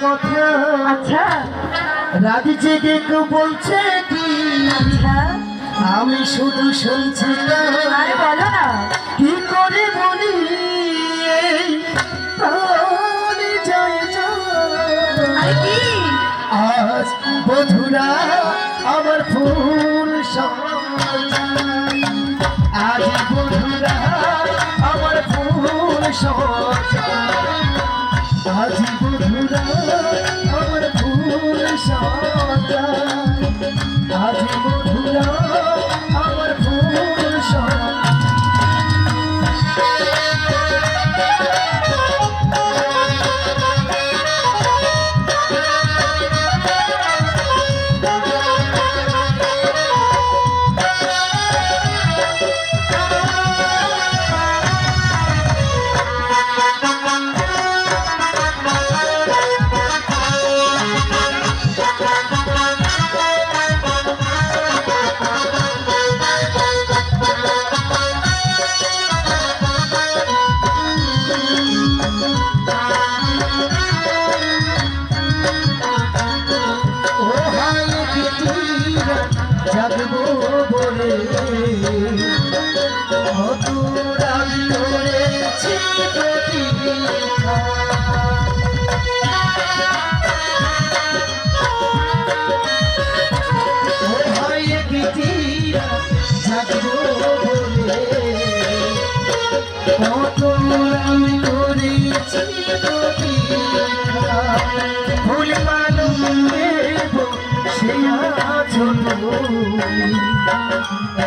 কথা আচ্ছা রাত জেগে কেউ বলছে কি আচ্ছা আমি শুধু শুনছি না। আরে বলো না কি করে বলি এই প্রাণে যায় যায়। আরে কি আজ বধুরা আমার ফুল সজ্জায়, আজ বধুরা আমার ফুল সজ্জায়, আজ বধুরা আমার ফুল সজ্জায়, আজ বধুরা আমার ফুল সজ্জায়। জাগবো বলে অতুর আমি ধরেছি প্রতীক্ষা। ও ভাই গীতিরা জাগবো বলে অতুর আমি ধরেছি প্রতীক্ষা। ফুল মালুম দেব সে আচল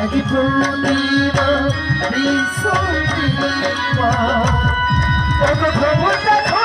এক প্রতিমা বিশ্বজিৎ খবর দেখো